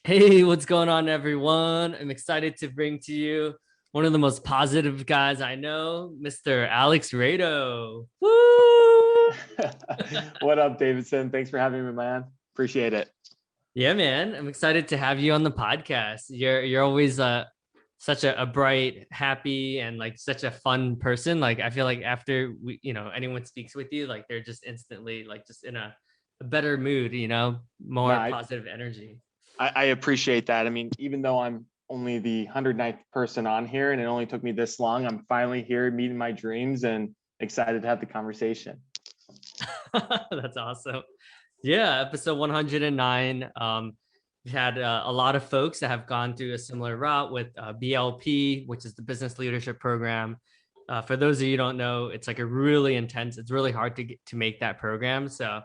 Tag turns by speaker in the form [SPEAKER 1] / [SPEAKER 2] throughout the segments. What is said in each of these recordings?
[SPEAKER 1] Hey, what's going on, everyone? I'm excited to bring to you one of the most positive guys I know, Mr. Alex Rado. Woo!
[SPEAKER 2] What up, Davidson? Thanks for having me, man. Appreciate it.
[SPEAKER 1] Yeah, man. I'm excited to have you on the podcast. You're always such a bright, happy, and like such a fun person. Like I feel like after anyone speaks with you, like they're just instantly like just in a better mood,
[SPEAKER 2] No,
[SPEAKER 1] more positive energy.
[SPEAKER 2] I appreciate that. I mean, even though I'm only the 109th person on here and it only took me this long, I'm finally here meeting my dreams and excited to have the conversation.
[SPEAKER 1] That's awesome. Yeah, episode 109. We had a lot of folks that have gone through a similar route with BLP, which is the Business Leadership Program. For those of you who don't know, it's like a really intense. It's really hard to get to make that program. So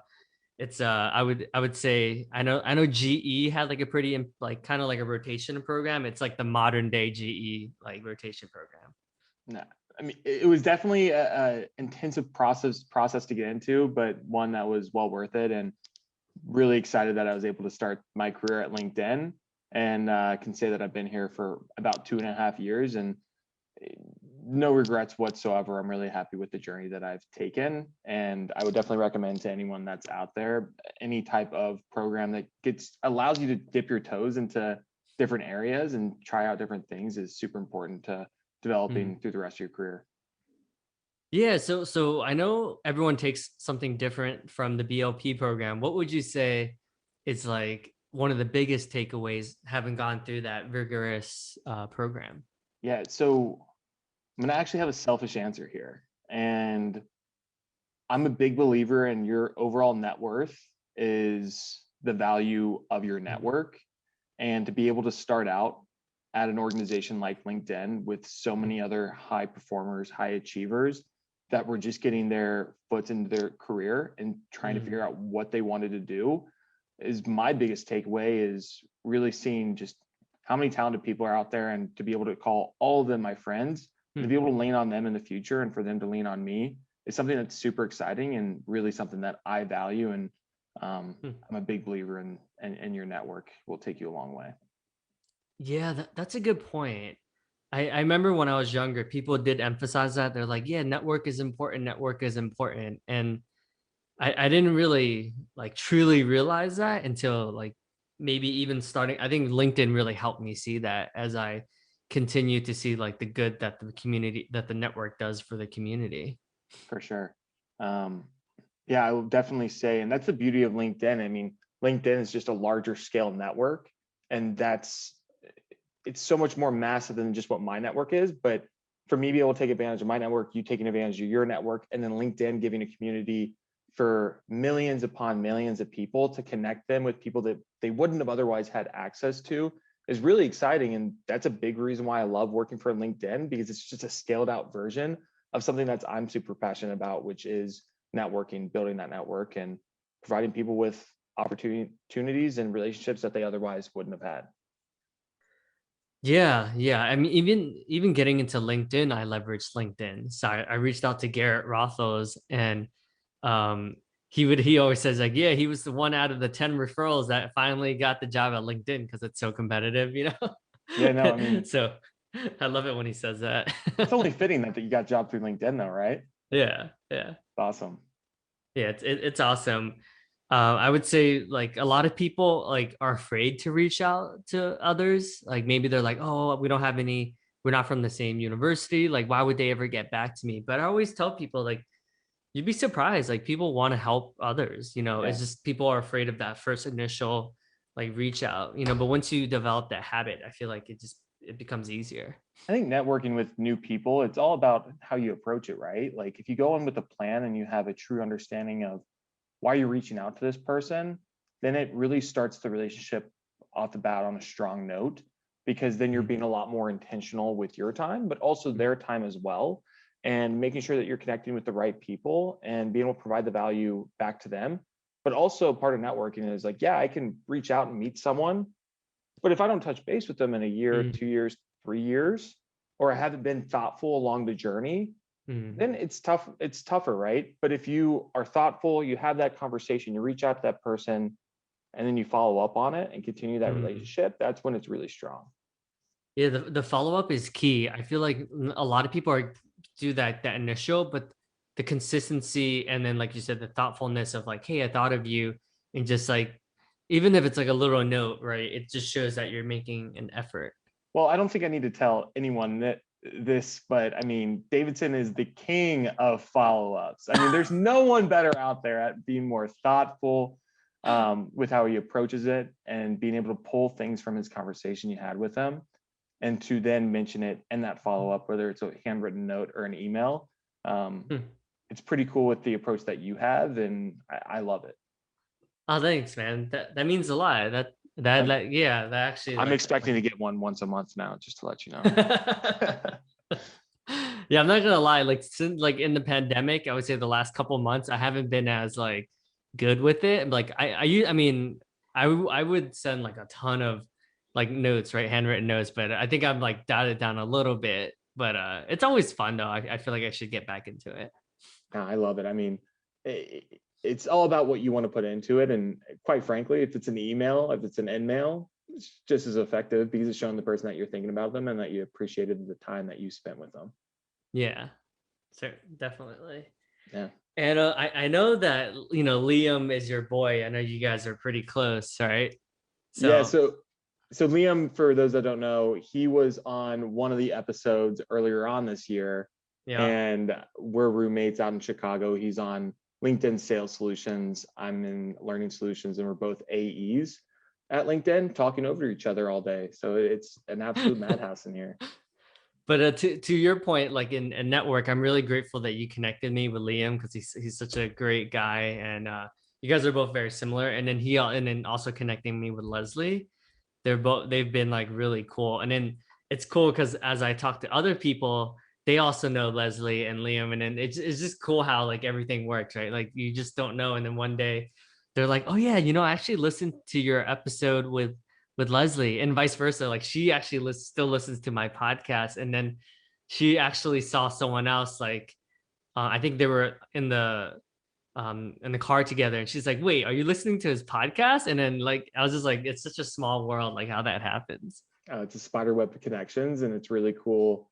[SPEAKER 1] it's I would say I know GE had like a pretty like kind of like a rotation program. It's like the modern day GE like rotation program.
[SPEAKER 2] No, I mean, it was definitely a intensive process to get into, but one that was well worth it. And really excited that I was able to start my career at LinkedIn, and can say that I've been here for about 2.5 years, and no regrets whatsoever. I'm really happy with the journey that I've taken, and I would definitely recommend to anyone that's out there any type of program that allows you to dip your toes into different areas and try out different things is super important to
[SPEAKER 1] Mhm.
[SPEAKER 2] developing through the rest of your career.
[SPEAKER 1] Yeah, so I know everyone takes something different from the BLP program. What would you say is like one of the biggest takeaways having gone through that rigorous program?
[SPEAKER 2] Yeah, so I'm gonna actually have a selfish answer here, and I'm a big believer in your overall net worth is the value of your
[SPEAKER 1] Mm,
[SPEAKER 2] network. And to be able to start out at an organization like LinkedIn with so
[SPEAKER 1] mm,
[SPEAKER 2] many other high performers, high achievers that were just getting their foot into their career and trying to
[SPEAKER 1] mm,
[SPEAKER 2] figure out what they wanted to do is my biggest takeaway is really seeing just how many talented people are out there and to be able to call all of them my friends and to be
[SPEAKER 1] mm,
[SPEAKER 2] able to lean on them in the future and for them to lean on me is something that's super exciting and really something that I value. And
[SPEAKER 1] mm.
[SPEAKER 2] I'm a big believer in your network will take you a long way.
[SPEAKER 1] Yeah, that's a good point. I remember when I was younger, people did emphasize that. They're like, yeah, network is important. And I didn't really like truly realize that until like maybe even starting. I think LinkedIn really helped me see that as I continue to see like the good that the network does for the community.
[SPEAKER 2] For sure. Um, yeah, I will definitely say, and that's the beauty of LinkedIn. I mean, LinkedIn is just a larger scale network, and it's so much more massive than just what my network is. But for me to be able to take advantage of my network, you taking advantage of your network, and then LinkedIn giving a community for millions upon millions of people to connect them with people that they wouldn't have otherwise had access to is really exciting. And that's a big reason why I love working for LinkedIn because it's just a scaled out version of something that's I'm super passionate about, which is networking, building that network and providing people with opportunities and relationships that they otherwise wouldn't have had.
[SPEAKER 1] Yeah, yeah. I mean, even getting into LinkedIn, I leveraged LinkedIn. So I reached out to Garrett Rothos, and um, he always says like, yeah, he was the one out of the 10 referrals that finally got the job at LinkedIn because it's so competitive,
[SPEAKER 2] Yeah, no, I mean,
[SPEAKER 1] So I love it when he says that.
[SPEAKER 2] it's only fitting that you got a job through LinkedIn though, right?
[SPEAKER 1] Yeah, yeah.
[SPEAKER 2] Awesome.
[SPEAKER 1] Yeah, it's awesome. I would say like a lot of people like are afraid to reach out to others. Like maybe they're like, oh, we don't have any, we're not from the same university. Like, why would they ever get back to me? But I always tell people like you'd be surprised. Like people want to help others. It's
[SPEAKER 2] Yeah.
[SPEAKER 1] just people are afraid of that first initial like reach out. But once you develop that habit, I feel like it becomes easier.
[SPEAKER 2] I think networking with new people, it's all about how you approach it, right? Like if you go in with a plan and you have a true understanding of why you're reaching out to this person, then it really starts the relationship off the bat on a strong note because then you're
[SPEAKER 1] Mhm.
[SPEAKER 2] being a lot more intentional with your time, but also their time as well. And making sure that you're connecting with the right people and being able to provide the value back to them. But also part of networking is like, yeah, I can reach out and meet someone, but if I don't touch base with them in a year,
[SPEAKER 1] Mhm.
[SPEAKER 2] 2 years, 3 years, or I haven't been thoughtful along the journey,
[SPEAKER 1] Mhm.
[SPEAKER 2] then it's tough. It's tougher, right? But if you are thoughtful, you have that conversation, you reach out to that person, and then you follow up on it and continue that
[SPEAKER 1] Mm.
[SPEAKER 2] relationship, that's when it's really strong.
[SPEAKER 1] Yeah, the follow-up is key. I feel like a lot of people are do that initial, but the consistency and then like you said, the thoughtfulness of like, hey, I thought of you, and just like even if it's like a little note, right? It just shows that you're making an effort.
[SPEAKER 2] Well, I don't think I need to tell anyone that this, but I mean, Davidson is the king of follow-ups. I mean, there's no one better out there at being more thoughtful with how he approaches it and being able to pull things from his conversation you had with him and to then mention it in that follow-up, whether it's a handwritten note or an email. Um,
[SPEAKER 1] Hmm.
[SPEAKER 2] it's pretty cool with the approach that you have, and I love it.
[SPEAKER 1] Oh, thanks, man. That means a lot.
[SPEAKER 2] I'm,
[SPEAKER 1] Yeah, that actually
[SPEAKER 2] I'm
[SPEAKER 1] like
[SPEAKER 2] expecting to get one once a month now, just to let you know.
[SPEAKER 1] yeah, I'm not gonna lie. Like since like in the pandemic, I would say the last couple months, I haven't been as like good with it. Like I mean, I would send like a ton of like notes, right, handwritten notes, but I think I'm like dialed it down a little bit. But it's always fun though. I feel like I should get back into it.
[SPEAKER 2] Yeah, I love it. I mean, it's all about what you want to put into it. And quite frankly, if it's an email, if it's an end mail, it's just as effective because it's showing the person that you're thinking about them and that you appreciated the time that you spent with them.
[SPEAKER 1] Yeah, so definitely.
[SPEAKER 2] Yeah.
[SPEAKER 1] And I know that Liam is your boy. I know you guys are pretty close, right?
[SPEAKER 2] Yeah.
[SPEAKER 1] So
[SPEAKER 2] So Liam, for those that don't know, he was on one of the episodes earlier on this year,
[SPEAKER 1] yeah.
[SPEAKER 2] and we're roommates out in Chicago. He's on LinkedIn Sales Solutions. I'm in Learning Solutions, and we're both AEs at LinkedIn, talking over each other all day. So it's an absolute madhouse in here.
[SPEAKER 1] But to your point, like in network, I'm really grateful that you connected me with Liam because he's such a great guy, and you guys are both very similar. And then and then also connecting me with Leslie. They've been like really cool. And then it's cool because as I talk to other people, they also know Leslie and Liam, and then it's just cool how like everything works, right? Like you just don't know, and then one day they're like, oh yeah, I actually listened to your episode with Leslie, and vice versa. Like she actually still listens to my podcast, and then she actually saw someone else. Like I think they were in the car together, and she's like, "Wait, are you listening to his podcast?" And then like I was just like, "It's such a small world, like how that happens."
[SPEAKER 2] It's a spider web of connections, and it's really cool.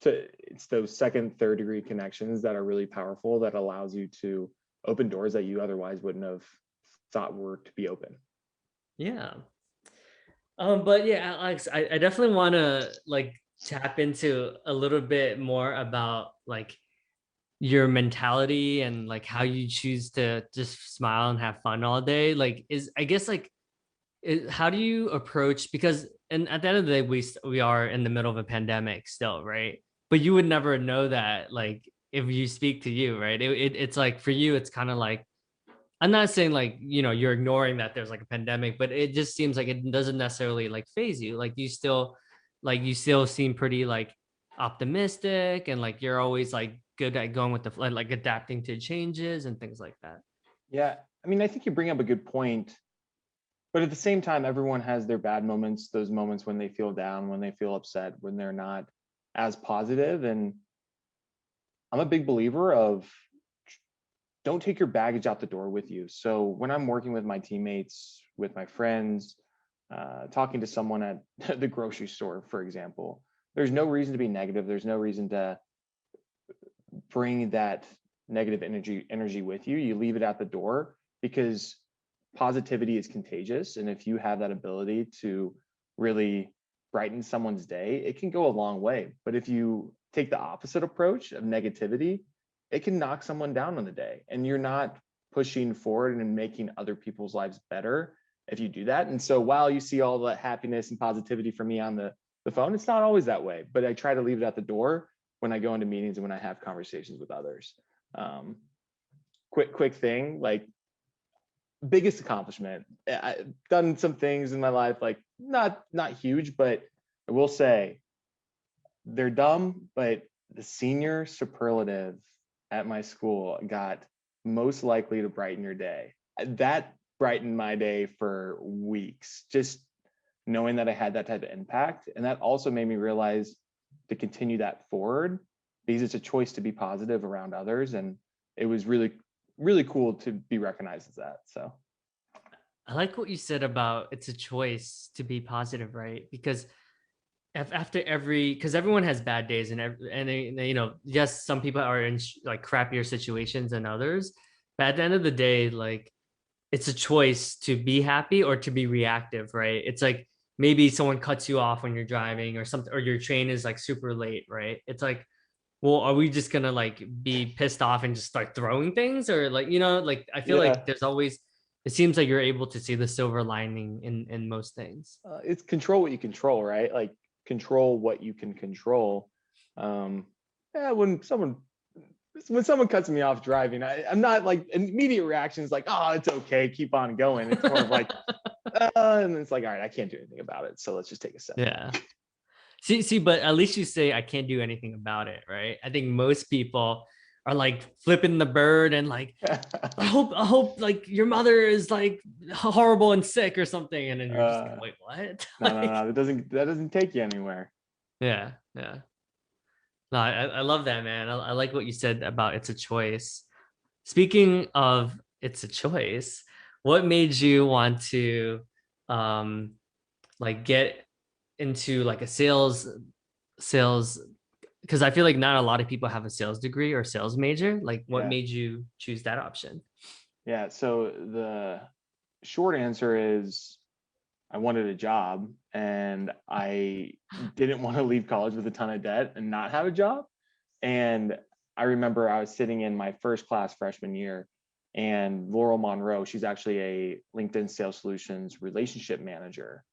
[SPEAKER 2] It's those second, third degree connections that are really powerful that allows you to open doors that you otherwise wouldn't have thought were to be open.
[SPEAKER 1] Yeah. But yeah, Alex, I definitely want to like tap into a little bit more about like your mentality and like how you choose to just smile and have fun all day. Like, is I guess like how do you approach, because and at the end of the day we are in the middle of a pandemic still, right? But you would never know that like if you speak to you, right? It's like for you it's kind of like, I'm not saying like you're ignoring that there's like a pandemic, but it just seems like it doesn't necessarily like phase you. You still seem pretty like optimistic, and like you're always like good at going with the like adapting to changes and things like that.
[SPEAKER 2] Yeah, I mean, I think you bring up a good point, but at the same time, everyone has their bad moments, those moments when they feel down, when they feel upset, when they're not as positive. And I'm a big believer of don't take your baggage out the door with you. So when I'm working with my teammates, with my friends, talking to someone at the grocery store, for example, there's no reason to be negative. There's no reason to bring that negative energy with you. You leave it at the door because positivity is contagious. And if you have that ability to really brighten someone's day, it can go a long way. But if you take the opposite approach of negativity, it can knock someone down on the day. And you're not pushing forward and making other people's lives better if you do that. And so while you see all the happiness and positivity from me on the phone, it's not always that way. But I try to leave it at the door when I go into meetings and when I have conversations with others. Um, quick thing, like biggest accomplishment. I've done some things in my life, like not huge, but I will say they're dumb, but the senior superlative at my school got most likely to brighten your day. That brightened my day for weeks, just knowing that I had that type of impact. And that also made me realize to continue that forward because it's a choice to be positive around others. And it was really, really cool to be recognized as that. So
[SPEAKER 1] I like what you said about it's a choice to be positive, right? Because after every, because everyone has bad days, yes, some people are in like crappier situations than others, but at the end of the day, like it's a choice to be happy or to be reactive, right? It's like maybe someone cuts you off when you're driving or something, or your train is like super late, right? It's like, well, are we just gonna like be pissed off and just start throwing things, or like, like I feel like
[SPEAKER 2] Yeah.
[SPEAKER 1] there's always, it seems like you're able to see the silver lining in most things.
[SPEAKER 2] It's control what you control, right? Like control what you can control. Um, yeah, when someone cuts me off driving, I'm not like immediate reactions like, oh, it's okay, keep on going. It's more of like, and it's like, all right, I can't do anything about it. So let's just take a step
[SPEAKER 1] Yeah.
[SPEAKER 2] back.
[SPEAKER 1] See, but at least you say I can't do anything about it, right? I think most people are like flipping the bird and like, I hope like your mother is like horrible and sick or something, and then you're just like,
[SPEAKER 2] uh,
[SPEAKER 1] wait, what?
[SPEAKER 2] no, no,
[SPEAKER 1] Like,
[SPEAKER 2] no. That doesn't take you anywhere.
[SPEAKER 1] yeah, yeah. No, I love that, man. I like what you said about it's a choice. Speaking of it's a choice, what made you want to um like get into like a sales, because I feel like not a lot of people have a sales degree or sales major. Like what
[SPEAKER 2] Yeah.
[SPEAKER 1] made you choose that option?
[SPEAKER 2] Yeah. So the short answer is I wanted a job and I didn't want to leave college with a ton of debt and not have a job. And I remember I was sitting in my first class freshman year, and Laurel Monroe, she's actually a LinkedIn Sales Solutions relationship manager.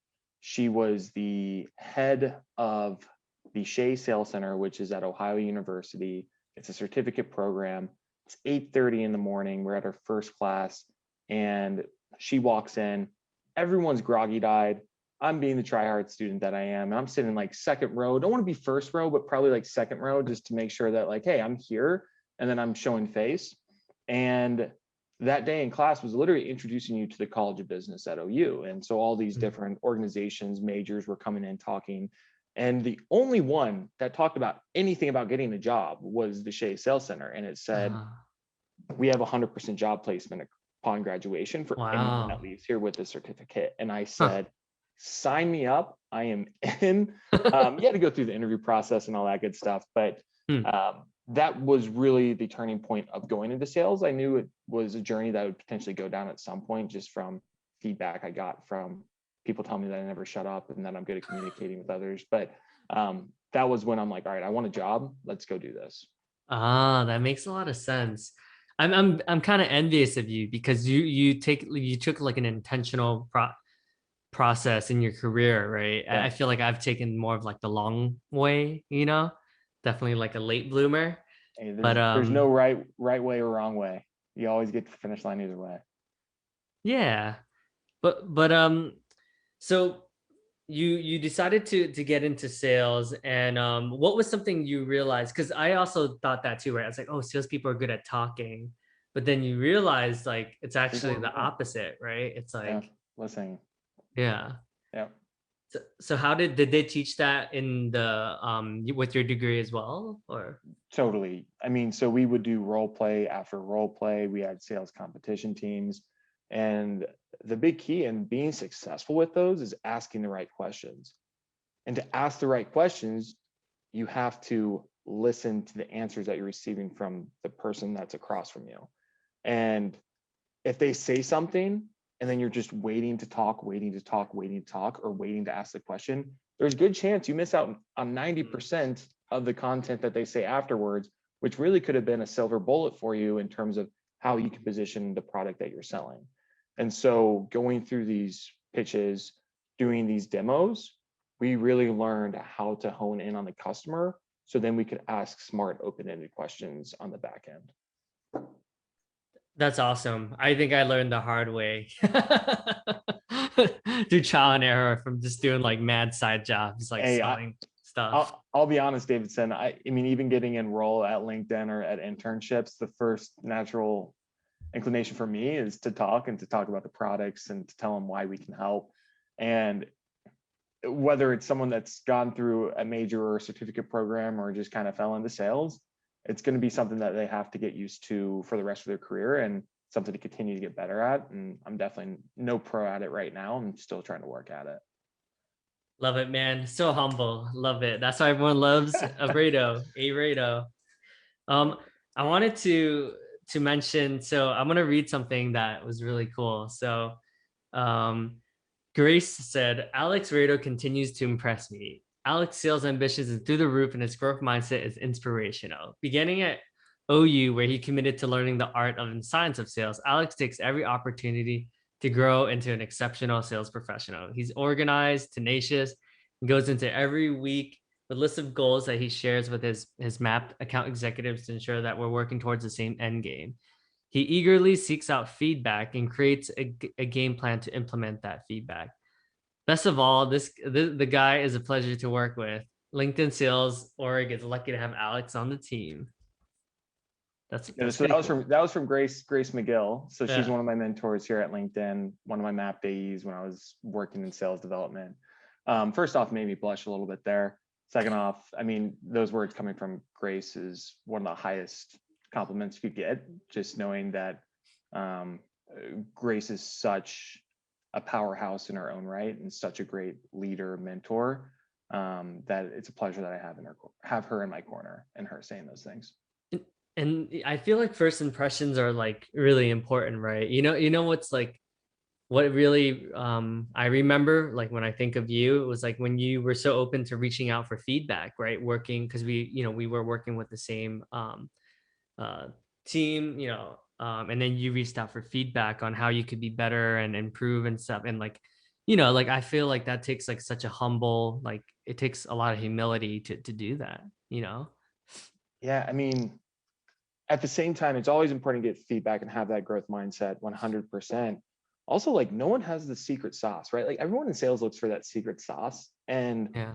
[SPEAKER 2] She was the head of the Shea Sales Center, which is at Ohio University. It's a certificate program. It's 8:30 in the morning. We're at our first class, and she walks in. Everyone's groggy-eyed. I'm being the try-hard student that I am. And I'm sitting like second row. Don't want to be first row, but probably like second row, just to make sure that like, hey, I'm here, and then I'm showing face. And that day in class was literally introducing you to the College of Business at OU. And so all these different organizations, majors were coming in talking. And the only one that talked about anything about getting a job was the Shea Sales Center. And it said,
[SPEAKER 1] Uh,
[SPEAKER 2] we have 100% job placement upon graduation for anyone that
[SPEAKER 1] wow.
[SPEAKER 2] leaves here with a certificate. And I
[SPEAKER 1] Huh.
[SPEAKER 2] said, sign me up. I am in. You had to go through the interview process and all that good stuff. But
[SPEAKER 1] Hmm.
[SPEAKER 2] that was really the turning point of going into sales. I knew it was a journey that would potentially go down at some point, just from feedback I got from people telling me that I never shut up and that I'm good at communicating with others. But that was when I'm like, all right, I want a job. Let's go do this.
[SPEAKER 1] Ah, that makes a lot of sense. I'm kind of envious of you because you took like an intentional process in your career, right? I
[SPEAKER 2] Yeah.
[SPEAKER 1] I feel like I've taken more of like the long way, definitely like a late bloomer.
[SPEAKER 2] Hey,
[SPEAKER 1] But
[SPEAKER 2] there's no right way or wrong way. You always get to the finish line either way.
[SPEAKER 1] yeah. But so you decided to get into sales, and what was something you realized? Because I also thought that too, right? I was like, oh, salespeople are good at talking, but then you realize like it's actually the
[SPEAKER 2] Yeah,
[SPEAKER 1] opposite, right? It's
[SPEAKER 2] yeah,
[SPEAKER 1] like,
[SPEAKER 2] listening.
[SPEAKER 1] yeah.
[SPEAKER 2] Yeah,
[SPEAKER 1] So how did they teach that in the with your degree as well, or?
[SPEAKER 2] totally. I mean, so we would do role play after role play. We had sales competition teams. And the big key in being successful with those is asking the right questions. And to ask the right questions, you have to listen to the answers that you're receiving from the person that's across from you. And if they say something and then you're just waiting to talk, waiting to talk, waiting to talk, or waiting to ask the question, there's a good chance you miss out on 90% of the content that they say afterwards, which really could have been a silver bullet for you in terms of how you can position the product that you're selling. And so going through these pitches, doing these demos, we really learned how to hone in on the customer. So then we could ask smart open-ended questions on the back end.
[SPEAKER 1] That's awesome. I think I learned the hard way through trial and error from just doing like mad side jobs, like
[SPEAKER 2] Hey,
[SPEAKER 1] selling stuff.
[SPEAKER 2] I'll be honest, Davidson. I mean, even getting in role at LinkedIn or at internships, the first natural inclination for me is to talk and to talk about the products and to tell them why we can help. And whether it's someone that's gone through a major or certificate program or just kind of fell into sales, it's going to be something that they have to get used to for the rest of their career. And something to continue to get better at. And I'm definitely no pro at it right now. I'm still trying to work at
[SPEAKER 1] Love it, man. So humble. Love it. That's why everyone loves a Rado, a Rado. Um, I wanted to mention, so I'm gonna read something that was really cool. So um Grace said, Alex Rado continues to impress me. Alex sales ambitions is through the roof and his growth mindset is inspirational. Beginning at OU, where he committed to learning the art of and science of sales, Alex takes every opportunity to grow into an exceptional sales professional. He's organized, tenacious, and goes into every week with lists of goals that he shares with his MAP account executives to ensure that we're working towards the same end game. He eagerly seeks out feedback and creates a game plan to implement that feedback. Best of all, the guy is a pleasure to work with. LinkedIn Sales Org is lucky to have Alex on the team. That's
[SPEAKER 2] So
[SPEAKER 1] pretty cool.
[SPEAKER 2] that was from Grace McGill. So she's
[SPEAKER 1] Yeah.
[SPEAKER 2] one of my mentors here at LinkedIn, one of my MAP days when I was working in sales development. First off, made me blush a little bit there. Second off, I mean, those words coming from Grace is one of the highest compliments you could get, just knowing that um, Grace is such a powerhouse in her own right and such a great leader, mentor, that it's a pleasure that I have her in my corner and her saying those things.
[SPEAKER 1] And I feel like first impressions are like really important, right? What's like what really I remember like when I think of you, it was like when you were so open to reaching out for feedback, right? Working because we were working with the same uh, team, and then you reached out for feedback on how you could be better and improve and stuff. And like, like I feel like that takes like such a humble, like it takes a lot of humility to do that,
[SPEAKER 2] Yeah, I mean, at the same time, it's always important to get feedback and have that growth mindset 100%. Also, like no one has the secret sauce, right? Like everyone in sales looks for that secret sauce. And
[SPEAKER 1] Yeah.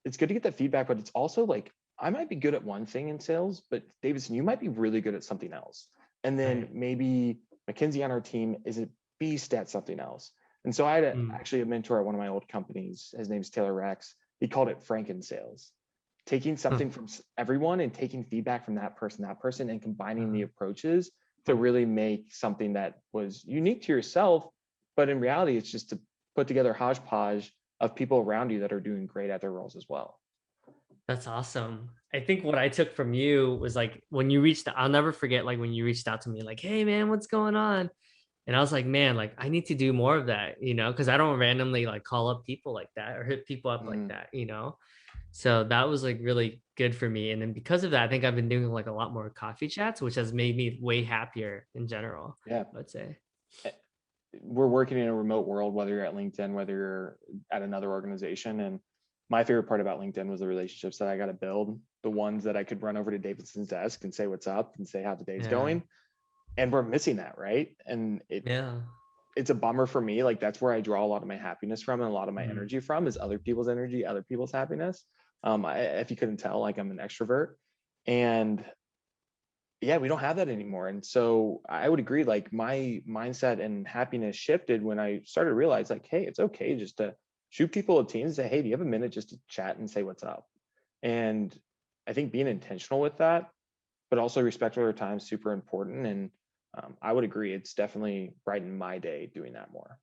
[SPEAKER 2] it's good to get that feedback, but it's also like I might be good at one thing in sales, but Davidson, you might be really good at something else. And then
[SPEAKER 1] Right.
[SPEAKER 2] maybe Mackenzie on our team is a beast at something else. And so I had
[SPEAKER 1] Mm.
[SPEAKER 2] actually a mentor at one of my old companies. His name's Taylor Rex. He called it Franken sales, taking
[SPEAKER 1] Huh.
[SPEAKER 2] something from everyone and taking feedback from that person, and combining the
[SPEAKER 1] Uh,
[SPEAKER 2] approaches to really make something that was unique to yourself. But in reality, it's just to put together a hodgepodge of people around you that are doing great at their roles as well.
[SPEAKER 1] that's awesome. I think what I took from you was like when you reached out, I'll never forget like when you reached out to me, like, hey man, what's going on? And I was like, man, like I need to do more of that, because I don't randomly like call up people like that or hit people up like
[SPEAKER 2] Mm,
[SPEAKER 1] that. So that was like really good for me. And then because of that, I think I've been doing like a lot more coffee chats, which has made me way happier in general,
[SPEAKER 2] yeah.
[SPEAKER 1] I'd say.
[SPEAKER 2] We're working in a remote world, whether you're at LinkedIn, whether you're at another organization. And my favorite part about LinkedIn was the relationships that I got to build, the ones that I could run over to Davidson's desk and say what's up and say how the day's
[SPEAKER 1] Yeah.
[SPEAKER 2] going. And we're missing that, right? And
[SPEAKER 1] Yeah.
[SPEAKER 2] it's a bummer for me. Like that's where I draw a lot of my happiness from and a lot of my
[SPEAKER 1] Mhm.
[SPEAKER 2] energy from is other people's energy, other people's happiness. If you couldn't tell, like I'm an extrovert, and yeah, we don't have that anymore. And so I would agree, like my mindset and happiness shifted when I started to realize like, hey, it's okay just to shoot people a team and say, hey, do you have a minute just to chat and say what's up? And I think being intentional with that, but also respectful of their time is super important. And I would agree, it's definitely brightened my day doing that more.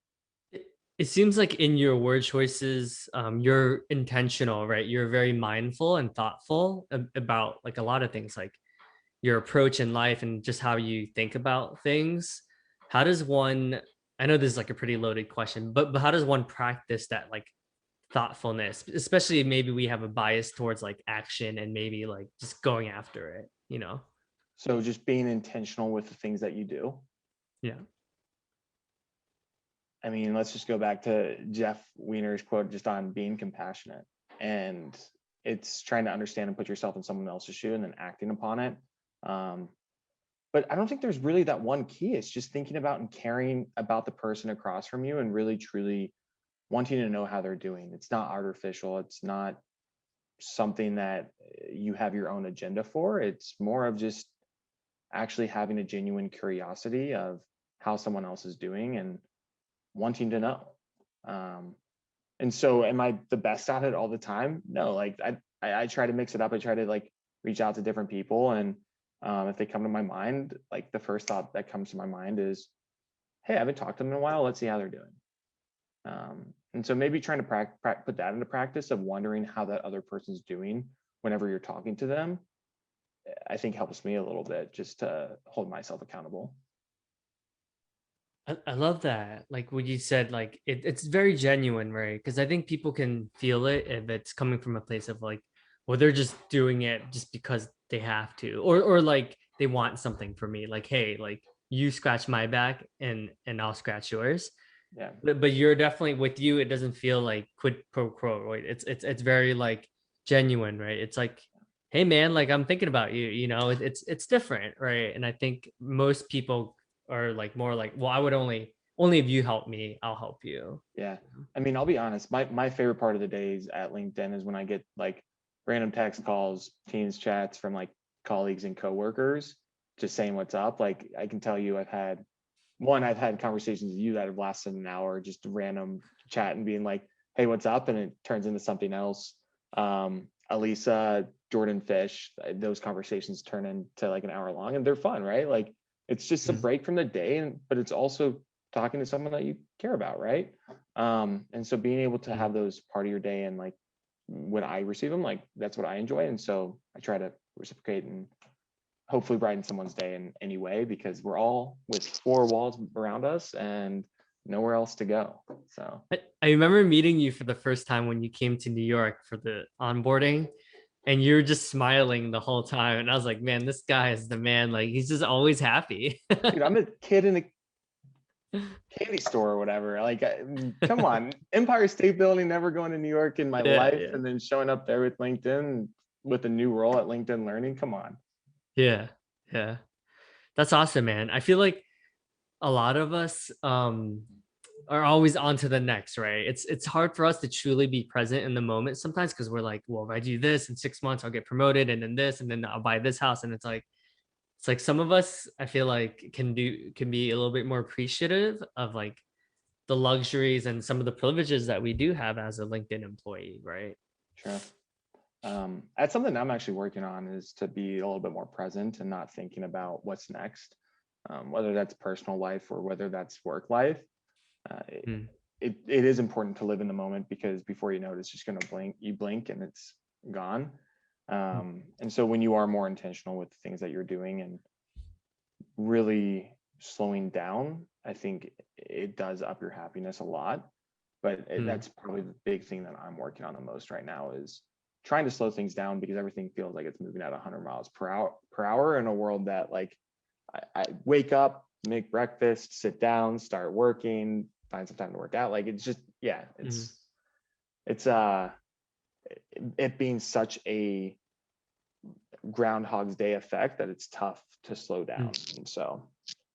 [SPEAKER 1] It seems like in your word choices, you're intentional, right? You're very mindful and thoughtful about like a lot of things, like your approach in life and just how you think about things. How does one, I know this is like a pretty loaded question, but how does one practice that like thoughtfulness, especially maybe we have a bias towards like action and maybe like just going after it?
[SPEAKER 2] So just being intentional with the things that you do.
[SPEAKER 1] Yeah.
[SPEAKER 2] I mean, let's just go back to Jeff Wiener's quote just on being compassionate. And it's trying to understand and put yourself in someone else's shoe and then acting upon it. Um, but I don't think there's really that one key. It's just thinking about and caring about the person across from you and really truly wanting to know how they're doing. It's not artificial. It's not something that you have your own agenda for. It's more of just actually having a genuine curiosity of how someone else is doing and wanting to know. Um, and so am I the best at it all the time? No, like I try to mix it up. I try to like reach out to different people and If they come to my mind, like the first thought that comes to my mind is, hey, I haven't talked to them in a while. Let's see how they're doing. And so maybe trying to put that into practice of wondering how that other person's doing whenever you're talking to them, I think helps me a little bit just to hold myself accountable.
[SPEAKER 1] I love that. Like what you said, like it's very genuine, right? Because I think people can feel it if it's coming from a place of like, well, they're just doing it just because they have to, or like they want something from me. Like, hey, like you scratch my back and I'll scratch yours.
[SPEAKER 2] Yeah.
[SPEAKER 1] But you're definitely with you. It doesn't feel like quid pro quo, right? It's very like genuine, right? It's like, hey man, like I'm thinking about you. You know, it's different, right? And I think most people are like more like, well, I would only if you help me, I'll help you.
[SPEAKER 2] Yeah. I mean, I'll be honest, my favorite part of the days at LinkedIn is when I get like random text calls, Teams chats from like colleagues and coworkers just saying what's up. Like I can tell you I've had conversations with you that have lasted an hour, just random chat and being like, hey, what's up? And it turns into something else. Alisa, Jordan Fish, those conversations turn into like an hour long and they're fun, right? Like it's just a
[SPEAKER 1] Mhm.
[SPEAKER 2] break from the day, but it's also talking to someone that you care about, right? And so being able to
[SPEAKER 1] Mhm.
[SPEAKER 2] have those part of your day and like when I receive them, like that's what I enjoy. And so I try to reciprocate and hopefully brighten someone's day in any way because we're all with four walls around us and nowhere else to go. So
[SPEAKER 1] I remember meeting you for the first time when you came to New York for the onboarding, and you were just smiling the whole time. And I was like, man, this guy is the man. Like he's just always happy.
[SPEAKER 2] dude, I'm a kid in a candy store or whatever. Like, come on, Empire State Building, never going to New York in my
[SPEAKER 1] Yeah,
[SPEAKER 2] life,
[SPEAKER 1] yeah,
[SPEAKER 2] and then showing up there with LinkedIn with a new role at LinkedIn Learning. Come on.
[SPEAKER 1] yeah, yeah. That's awesome, man. I feel like a lot of us are always on to the next, right? It's hard for us to truly be present in the moment sometimes because we're like, well, if I do this in 6 months, I'll get promoted, and then this, and then I'll buy this house. And it's like some of us, I feel like can be a little bit more appreciative of like the luxuries and some of the privileges that we do have as a LinkedIn employee, right?
[SPEAKER 2] Sure. That's something I'm actually working on is to be a little bit more present and not thinking about what's next, whether that's personal life or whether that's work life. Uh, it,
[SPEAKER 1] Mm,
[SPEAKER 2] it is important to live in the moment because before you know it, it's just going to blink and it's gone.
[SPEAKER 1] mm,
[SPEAKER 2] And so when you are more intentional with the things that you're doing and really slowing down, I think it does up your happiness a lot. But
[SPEAKER 1] mm,
[SPEAKER 2] that's probably the big thing that I'm working on the most right now is trying to slow things down because everything feels like it's moving at 100 miles per hour in a world that like I wake up, make breakfast, sit down, start working, find some time to work out. Like it's just yeah,
[SPEAKER 1] mm.
[SPEAKER 2] it's it being such a Groundhog's Day effect that it's tough to slow down.
[SPEAKER 1] Mm.
[SPEAKER 2] And so,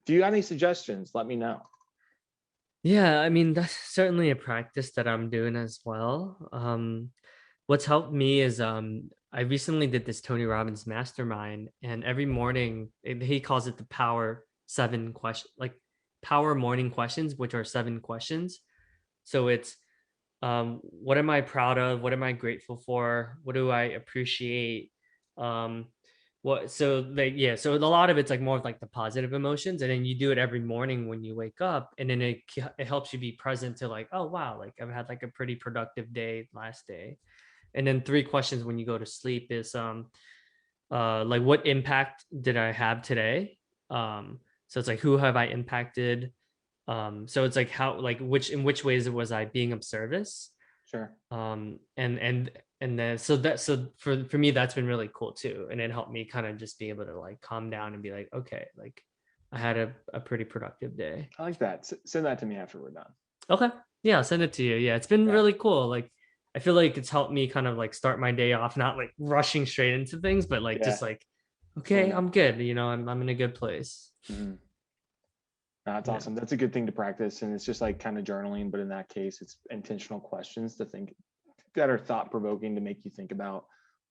[SPEAKER 2] if you got any suggestions, let me know.
[SPEAKER 1] Yeah, I mean, that's certainly a practice that I'm doing as well. What's helped me is I recently did this Tony Robbins mastermind, and every morning he calls it the power seven question, like power morning questions, which are seven questions. So it's what am I proud of? What am I grateful for? What do I appreciate? Um, what so like yeah, so a lot of it's like more of like the positive emotions, and then you do it every morning when you wake up, and then it helps you be present to like, oh wow, like I've had like a pretty productive day last day. And then three questions when you go to sleep is like what impact did I have today? So it's like who have I impacted? So it's like how like which in which ways was I being of service?
[SPEAKER 2] Sure.
[SPEAKER 1] And then so for me that's been really cool too, and it helped me kind of just be able to like calm down and be like, okay, like I had a pretty productive day.
[SPEAKER 2] I like that. Send that to me after we're done.
[SPEAKER 1] Okay. Yeah, I'll send it to you. Yeah, it's been
[SPEAKER 2] Yeah.
[SPEAKER 1] really cool. Like I feel like it's helped me kind of like start my day off, not like rushing straight into things, but like
[SPEAKER 2] Yeah.
[SPEAKER 1] just like,
[SPEAKER 2] Slowing
[SPEAKER 1] okay,
[SPEAKER 2] down.
[SPEAKER 1] I'm good. You know, I'm in a good place.
[SPEAKER 2] Mm-hmm. That's
[SPEAKER 1] Yeah.
[SPEAKER 2] awesome. That's a good thing to practice. And it's just like kind of journaling, but in that case, it's intentional questions to think that are thought provoking to make you think about.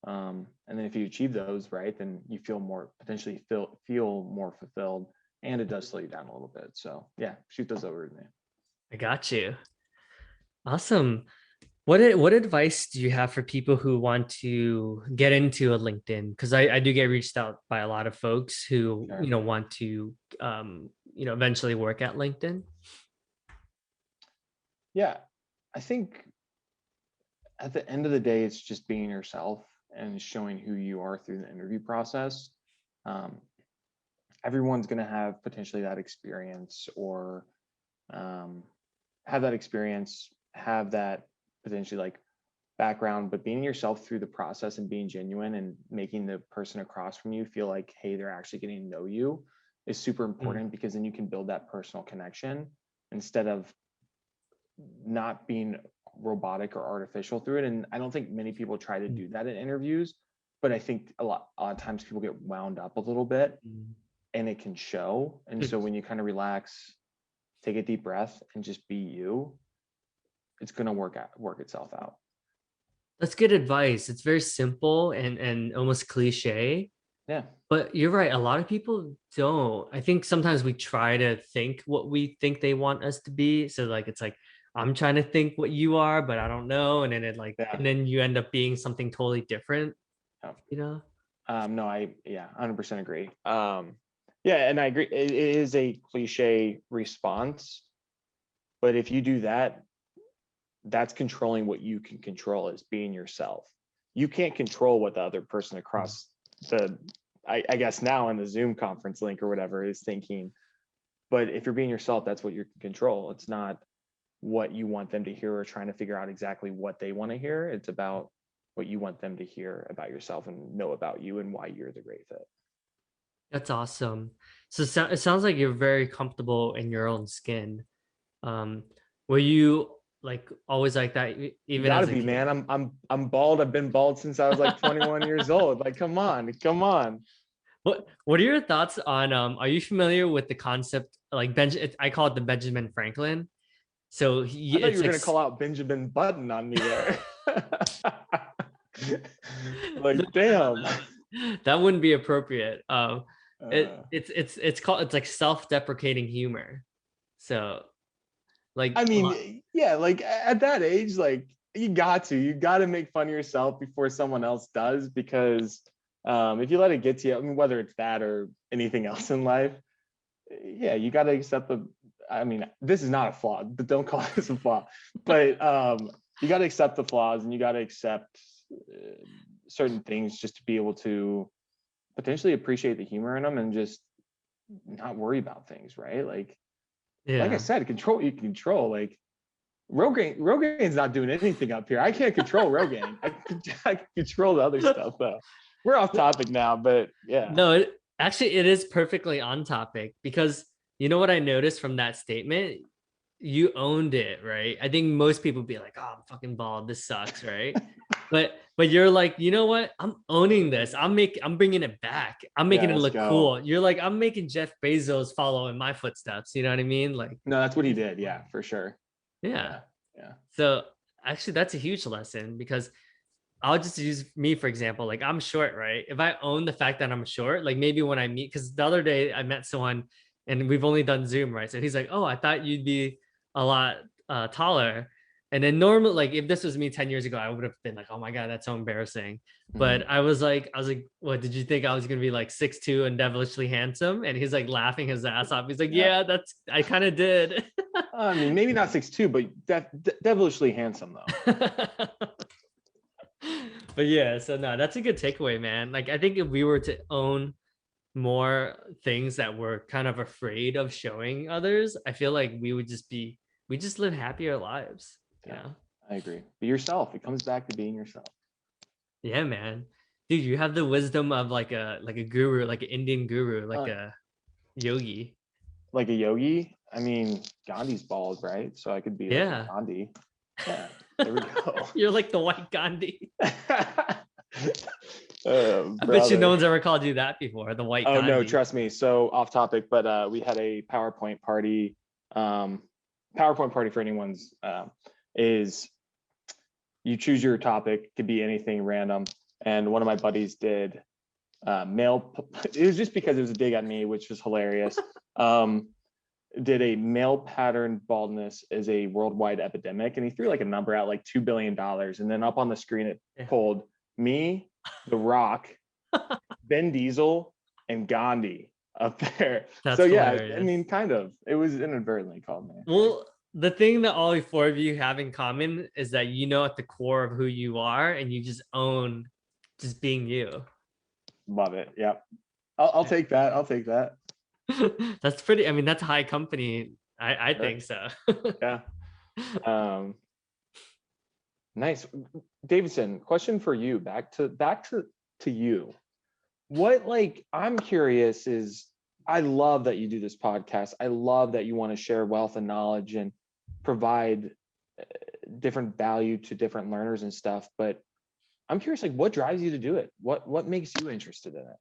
[SPEAKER 2] And then if you achieve those, right, then you feel more potentially feel more fulfilled and it does slow you down a little bit. So yeah, shoot those over to me.
[SPEAKER 1] I got you. Awesome. What advice do you have for people who want to get into a LinkedIn? Because I do get reached out by a lot of folks who,
[SPEAKER 2] Sure.
[SPEAKER 1] want to eventually work at LinkedIn.
[SPEAKER 2] Yeah, I think at the end of the day, it's just being yourself and showing who you are through the interview process. Um, Everyone's going to have potentially that experience or um, have that experience, have that potentially like background, but being yourself through the process and being genuine and making the person across from you feel like, hey, they're actually getting to know you is super
[SPEAKER 1] Mm,
[SPEAKER 2] important because then you can build that personal connection instead of not being robotic or artificial through it. And I don't think many people try to
[SPEAKER 1] mm,
[SPEAKER 2] do that in interviews, but I think a lot of times people get wound up a little bit
[SPEAKER 1] mm.
[SPEAKER 2] and it can show. And so when you kind of relax, take a deep breath and just be you, it's going to work itself out.
[SPEAKER 1] That's good advice. It's very simple and almost cliche,
[SPEAKER 2] Yeah.
[SPEAKER 1] but you're right. A lot of people don't. I think sometimes we try to think what we think they want us to be. So like it's like I'm trying to think what you are, but I don't know. And then
[SPEAKER 2] Yeah.
[SPEAKER 1] and then you end up being something totally different,
[SPEAKER 2] Yeah.
[SPEAKER 1] you know?
[SPEAKER 2] No, yeah, 100% agree. Yeah, and I agree. It is a cliche response, but if you do that, that's controlling what you can control is being yourself. You can't control what the other person across the, I guess now in the Zoom conference link or whatever is thinking. But if you're being yourself, that's what you can control. It's not what you want them to hear or trying to figure out exactly what they want to hear. It's about what you want them to hear about yourself and know about you and why you're the great fit.
[SPEAKER 1] That's awesome. So it sounds like you're very comfortable in your own skin. Um, were you like always like that
[SPEAKER 2] You
[SPEAKER 1] even
[SPEAKER 2] got to
[SPEAKER 1] as a
[SPEAKER 2] be,
[SPEAKER 1] kid?
[SPEAKER 2] man. I'm bald. I've been bald since I was like 21 years old. Like, come on, come on.
[SPEAKER 1] What are your thoughts on are you familiar with the concept like I call it the Benjamin Franklin. So
[SPEAKER 2] I thought you
[SPEAKER 1] it's
[SPEAKER 2] were
[SPEAKER 1] like
[SPEAKER 2] gonna call out Benjamin Button on me there.
[SPEAKER 1] no,
[SPEAKER 2] Like, damn.
[SPEAKER 1] that wouldn't be appropriate.
[SPEAKER 2] Uh,
[SPEAKER 1] It's called it's like self-deprecating humor. So like
[SPEAKER 2] I
[SPEAKER 1] a lot,
[SPEAKER 2] mean, yeah, like at that age, like you got to make fun of yourself before someone else does, because if you let it get to you, I mean, whether it's that or anything else in life, yeah, you got to accept the. I mean, this is not a flaw, but don't call this a flaw. But you got to accept the flaws, and you got to accept certain things just to be able to potentially appreciate the humor in them and just not worry about things, right? Like I
[SPEAKER 1] yeah.
[SPEAKER 2] said, control what you can control. Like Rogain's not doing anything up here. I can't control Rogaine. I can control the other stuff though. We're off topic now, but yeah.
[SPEAKER 1] No, actually, it is perfectly on topic because you know what I noticed from that statement? You owned it, right? I think most people be like, "Oh, I'm fucking bald. This sucks," right? But you're like, you know what? I'm owning this. I'm bringing it back. I'm
[SPEAKER 2] Yeah,
[SPEAKER 1] making it
[SPEAKER 2] let's
[SPEAKER 1] look
[SPEAKER 2] go.
[SPEAKER 1] cool. You're like, I'm making Jeff Bezos follow in my footsteps. You know what I mean? Like,
[SPEAKER 2] No, that's what he did. Yeah, for sure.
[SPEAKER 1] yeah.
[SPEAKER 2] Yeah, yeah.
[SPEAKER 1] So actually, that's a huge lesson because I'll just use me for example. Like I'm short, right? If I own the fact that I'm short, like maybe when I meet, because the other day I met someone and we've only done Zoom, right? So he's like, "Oh, I thought you'd be a lot taller." And then normally, like if this was me 10 years ago, I would have been like, "Oh my god, that's so embarrassing."
[SPEAKER 2] Mhm.
[SPEAKER 1] But I was like, "What did you think I was gonna be like 6'2" and devilishly handsome?" And he's like laughing his ass off. He's like,
[SPEAKER 2] Yeah.
[SPEAKER 1] "Yeah, that's I kind of did."
[SPEAKER 2] I mean, maybe not 6'2", but devilishly handsome though.
[SPEAKER 1] But yeah, so no, that's a good takeaway, man. Like I think if we were to own more things that we're kind of afraid of showing others, I feel like we just live happier lives, you
[SPEAKER 2] Yeah,
[SPEAKER 1] know?
[SPEAKER 2] I agree. Be yourself. It comes back to being yourself.
[SPEAKER 1] Yeah, man. Dude, you have the wisdom of like a guru, like an Indian guru, like
[SPEAKER 2] Uh,
[SPEAKER 1] a yogi.
[SPEAKER 2] like a yogi. I mean, Gandhi's bald, right? So I could be like a
[SPEAKER 1] Yeah.
[SPEAKER 2] Gandhi. Yeah, there we go.
[SPEAKER 1] You're like the white Gandhi. I bet you no
[SPEAKER 2] Brother.
[SPEAKER 1] one's ever called you that before, the white
[SPEAKER 2] Oh no,
[SPEAKER 1] Gandhi.
[SPEAKER 2] trust me. So off topic, but we had a PowerPoint party. Um, PowerPoint party for anyone's is you choose your topic, could be anything random. And one of my buddies did male. It was just because it was a dig at me, which was hilarious. Um, did a male pattern baldness as a worldwide epidemic, and he threw like a number out like $2 billion, and then up on the screen it pulled me, The Rock, Ben Diesel, and Gandhi up there.
[SPEAKER 1] That's
[SPEAKER 2] So yeah, I
[SPEAKER 1] hilarious.
[SPEAKER 2] mean, kind of. It was inadvertently called me, I think.
[SPEAKER 1] Well, the thing that all four of you have in common is that you know at the core of who you are and you just own just being you.
[SPEAKER 2] Love it. Yep. I'll take that. I'll take that.
[SPEAKER 1] That's pretty, I mean, that's high company. I
[SPEAKER 2] Sure.
[SPEAKER 1] think so.
[SPEAKER 2] Yeah. Nice. Davidson, question for you. Back to you. What, like, I'm curious is, I love that you do this podcast. I love that you want to share wealth and knowledge and provide different value to different learners and stuff. But I'm curious, like, what drives you to do it? What makes you interested in it?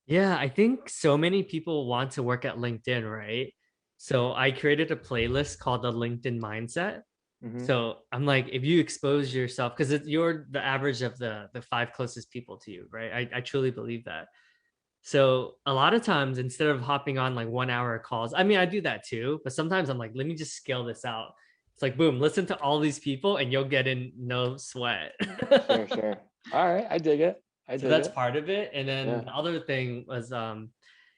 [SPEAKER 1] Yeah, I think so many people want to work at LinkedIn, right? So I created a playlist called the LinkedIn Mindset.
[SPEAKER 2] Mm-hmm.
[SPEAKER 1] So I'm like, if you expose yourself, because you're the average of the five closest people to you, right? I truly believe that. So a lot of times, instead of hopping on like 1 hour calls, I mean, I do that too, but sometimes I'm like, let me just scale this out. It's like, boom, listen to all these people and you'll get in no sweat.
[SPEAKER 2] Sure, sure. All right, I dig it. I
[SPEAKER 1] So
[SPEAKER 2] dig
[SPEAKER 1] that's
[SPEAKER 2] it.
[SPEAKER 1] part of it. And then
[SPEAKER 2] Yeah.
[SPEAKER 1] the other thing was,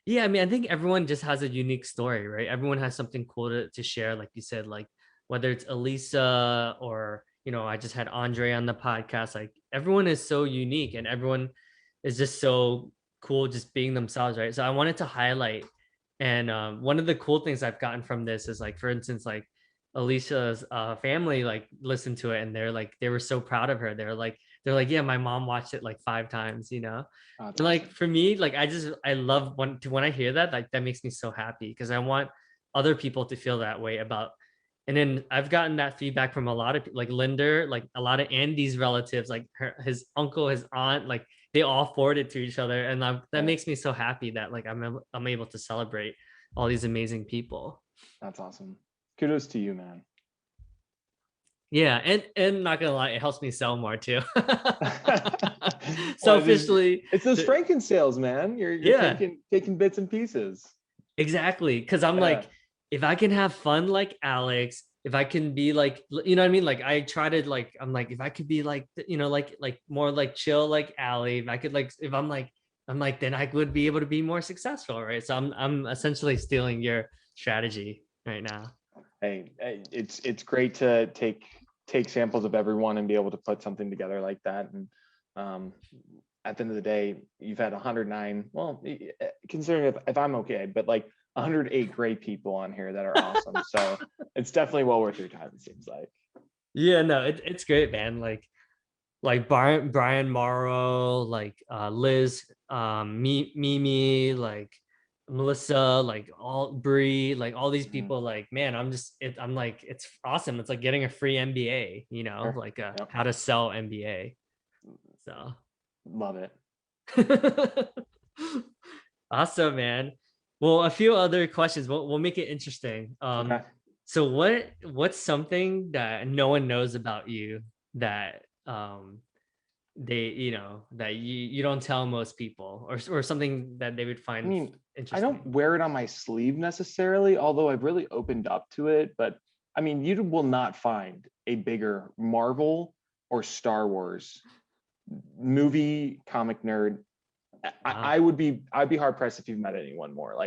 [SPEAKER 1] yeah, I mean, I think everyone just has a unique story, right? Everyone has something cool to share, like you said, like whether it's Elisa or, I just had Andre on the podcast. Like everyone is so unique and everyone is just so cool just being themselves, right? So I wanted to highlight, and one of the cool things I've gotten from this is like, for instance, like Alicia's family like listened to it and they were so proud of her. They're like, yeah, my mom watched it like 5 times.
[SPEAKER 2] Oh, that's
[SPEAKER 1] And like
[SPEAKER 2] awesome.
[SPEAKER 1] for me, like I love when I hear that, like that makes me so happy because I want other people to feel that way about. And then I've gotten that feedback from a lot of like Linder, like a lot of Andy's relatives, like his uncle, his aunt, like they all forward it to each other, and that
[SPEAKER 2] Yeah,
[SPEAKER 1] makes me so happy that like I'm able to celebrate all these amazing people.
[SPEAKER 2] that's awesome. Kudos to you, man.
[SPEAKER 1] Yeah, and not gonna lie, it helps me sell more too.
[SPEAKER 2] Well,
[SPEAKER 1] Selfishly,
[SPEAKER 2] it's those Franken sales, man. You're
[SPEAKER 1] yeah,
[SPEAKER 2] taking bits and pieces.
[SPEAKER 1] exactly. Because I'm
[SPEAKER 2] Yeah.
[SPEAKER 1] like, if I can have fun like Alex, if I can be like, you know what I mean? Like I try to like, I'm like, if I could be like, like more like chill like Allie, if I could like, if I'm like, then I would be able to be more successful, right? So I'm essentially stealing your strategy right now.
[SPEAKER 2] Hey, it's great to take samples of everyone and be able to put something together like that. And um, at the end of the day, you've had 109. Well, considering if I'm okay, but like 108 great people on here that are awesome. So it's definitely well worth your time. It seems like.
[SPEAKER 1] Yeah, no, it's great, man. Like Brian Morrow, like Liz, Mimi, like Melissa, like all Bree, like all these
[SPEAKER 2] Mhm.
[SPEAKER 1] people, like man, I'm like, it's awesome. It's like getting a free MBA,
[SPEAKER 2] Sure.
[SPEAKER 1] like
[SPEAKER 2] Yep.
[SPEAKER 1] how to sell MBA. So
[SPEAKER 2] Love it.
[SPEAKER 1] awesome, man. Well, a few other questions. We'll make it interesting.
[SPEAKER 2] Okay.
[SPEAKER 1] So what's something that no one knows about you that they that you don't tell most people, or something that they would
[SPEAKER 2] I
[SPEAKER 1] find
[SPEAKER 2] mean, I don't
[SPEAKER 1] interesting?
[SPEAKER 2] wear it on my sleeve necessarily, although I've really opened up to it. But I mean, you will not find a bigger Marvel or Star Wars movie comic nerd.
[SPEAKER 1] Wow.
[SPEAKER 2] I'd be hard pressed if you've met anyone more of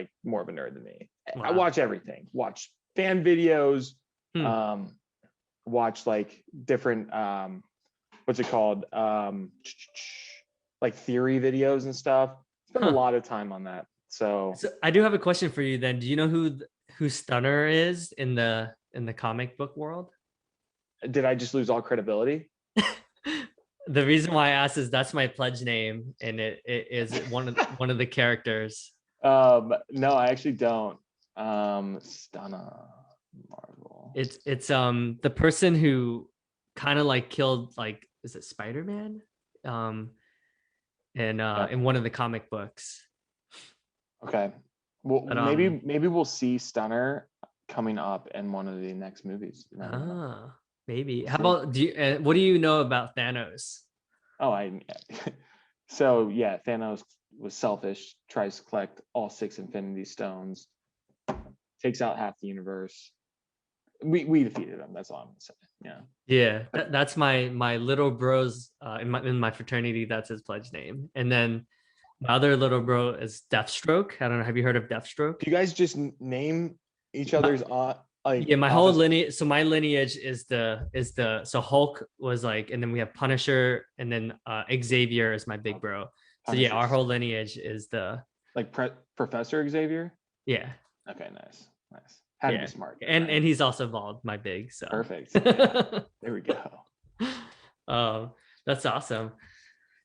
[SPEAKER 2] a nerd than me. I
[SPEAKER 1] Wow.
[SPEAKER 2] watch everything. Watch fan videos,
[SPEAKER 1] Hmm.
[SPEAKER 2] um, watch like different what's it called? Like theory videos and stuff. Spend a
[SPEAKER 1] Huh.
[SPEAKER 2] lot of time on that. So
[SPEAKER 1] So I do have a question for you then. Do you know who Stunner is in the comic book world?
[SPEAKER 2] did I just lose all credibility?
[SPEAKER 1] The reason why I asked is that's my pledge name, and it is one of the characters.
[SPEAKER 2] No, I actually don't. Stunna Marvel.
[SPEAKER 1] It's the person who kind of like killed, like, is it Spider-Man? Um
[SPEAKER 2] Yeah.
[SPEAKER 1] in one of the comic books.
[SPEAKER 2] Okay. Well,
[SPEAKER 1] But
[SPEAKER 2] maybe we'll see Stunner coming up in one of the next movies. You never know.
[SPEAKER 1] maybe.
[SPEAKER 2] We'll
[SPEAKER 1] How
[SPEAKER 2] see.
[SPEAKER 1] about what do you know about Thanos?
[SPEAKER 2] Oh, I. So yeah, Thanos was selfish. Tries to collect all 6 Infinity Stones. takes out half the universe. We defeated him. That's all I'm gonna say. Yeah.
[SPEAKER 1] Yeah, that's my little bro's in my fraternity. That's his pledge name. And then my other little bro is Deathstroke. I don't know. Have you heard of Deathstroke?
[SPEAKER 2] Do you guys just name each other's like
[SPEAKER 1] Yeah, my whole
[SPEAKER 2] office?
[SPEAKER 1] lineage. So my lineage is the so Hulk was like, and then we have Punisher, and then Xavier is my big bro. So yeah, our
[SPEAKER 2] Punisher's
[SPEAKER 1] whole lineage is the
[SPEAKER 2] like Professor Xavier.
[SPEAKER 1] yeah.
[SPEAKER 2] Okay, nice. Had to be
[SPEAKER 1] Yeah.
[SPEAKER 2] smart.
[SPEAKER 1] And he's also bald, my big. So
[SPEAKER 2] Perfect. Yeah. There we go.
[SPEAKER 1] um, that's awesome.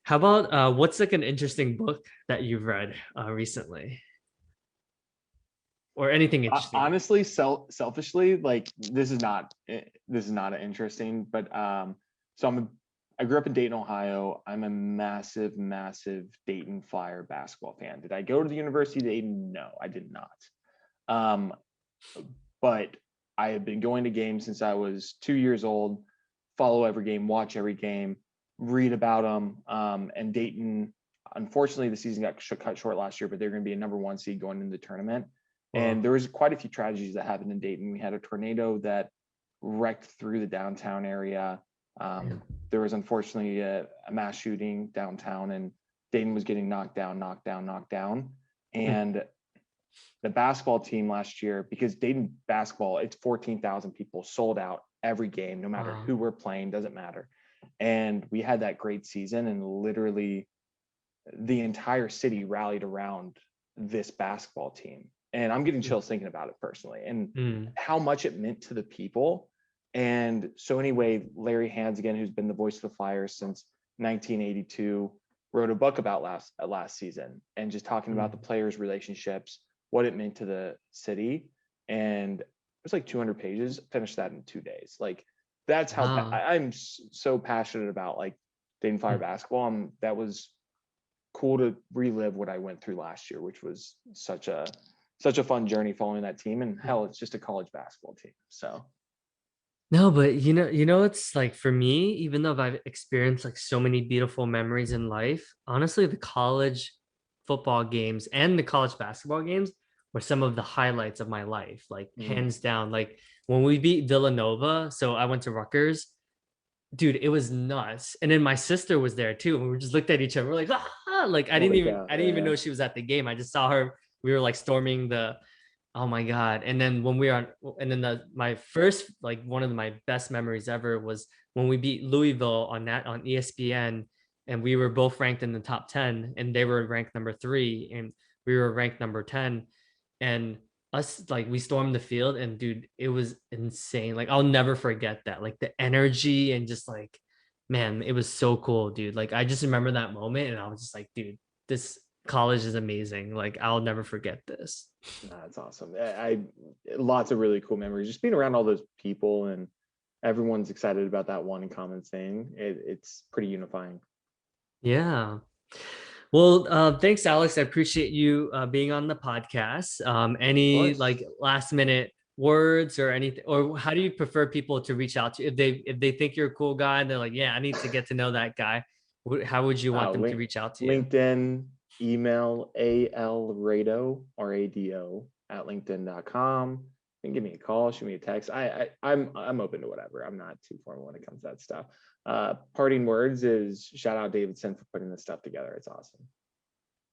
[SPEAKER 1] How about what's like an interesting book that you've read recently? Or anything interesting?
[SPEAKER 2] Honestly, selfishly, like this is not interesting, but I grew up in Dayton, Ohio. I'm a massive Dayton Fire basketball fan. Did I go to the University of Dayton? No, I did not. But I have been going to games since I was 2 years old. Follow every game, watch every game, read about them. And Dayton, unfortunately, the season got cut short last year, but they're going to be a number 1 seed going into the tournament. And there was quite a few tragedies that happened in Dayton. We had a tornado that wrecked through the downtown area. There was unfortunately a mass shooting downtown, and Dayton was getting knocked down. And the basketball team last year, because Dayton basketball, it's 14,000 people sold out every game, no matter who we're playing, doesn't matter. And we had that great season, and literally the entire city rallied around this basketball team. And I'm getting chills thinking about it personally, and how much it meant to the people. And so anyway, Larry Hansigan, who's been the voice of the Flyers since 1982, wrote a book about last season, and just talking about the players' relationships, what it meant to the city. And it was like 200 pages. Finished that in 2 days. Like that's how I'm so passionate about like Dayton Fire basketball. That was cool to relive what I went through last year, which was such a fun journey following that team. And hell, it's just a college basketball team. So
[SPEAKER 1] no, but it's like for me, even though I've experienced like so many beautiful memories in life, honestly, the college football games and the college basketball games were some of the highlights of my life, like hands down. Like when we beat Villanova, so I went to Rutgers, dude, it was nuts. And then my sister was there too, and we just looked at each other. We're like, like I didn't even know she was at the game. I just saw her. We were like storming the. Oh my God. And then when we were on, and then my first, like one of my best memories ever was when we beat Louisville on ESPN, and we were both ranked in the top 10, and they were ranked number 3 and we were ranked number 10. And us, like we stormed the field, and dude, it was insane. Like I'll never forget that, like the energy, and just like, man, it was so cool, dude. Like I just remember that moment, and I was just like, dude, this college is amazing. Like I'll never forget this.
[SPEAKER 2] That's awesome. I lots of really cool memories. Just being around all those people, and everyone's excited about that one common thing. It's pretty unifying.
[SPEAKER 1] Yeah. Well, thanks, Alex. I appreciate you being on the podcast. Any like last minute words or anything, or how do you prefer people to reach out to you? If they think you're a cool guy and they're like, yeah, I need to get to know that guy, how would you want them to reach out to you?
[SPEAKER 2] LinkedIn, email Rado, Rado at linkedin.com. You can give me a call, shoot me a text. I'm open to whatever. I'm not too formal when it comes to that stuff. Parting words is shout out Davidson for putting this stuff together. It's awesome.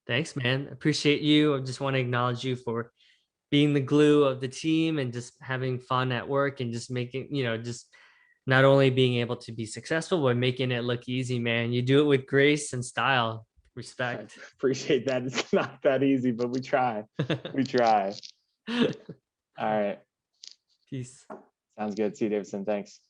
[SPEAKER 1] Thanks, man. Appreciate you. I just want to acknowledge you for being the glue of the team and just having fun at work, and just making, just not only being able to be successful, but making it look easy, man. You do it with grace and style. Respect.
[SPEAKER 2] I appreciate that. It's not that easy, but we try. We try. All right.
[SPEAKER 1] Peace.
[SPEAKER 2] Sounds good. See you, Davidson. Thanks.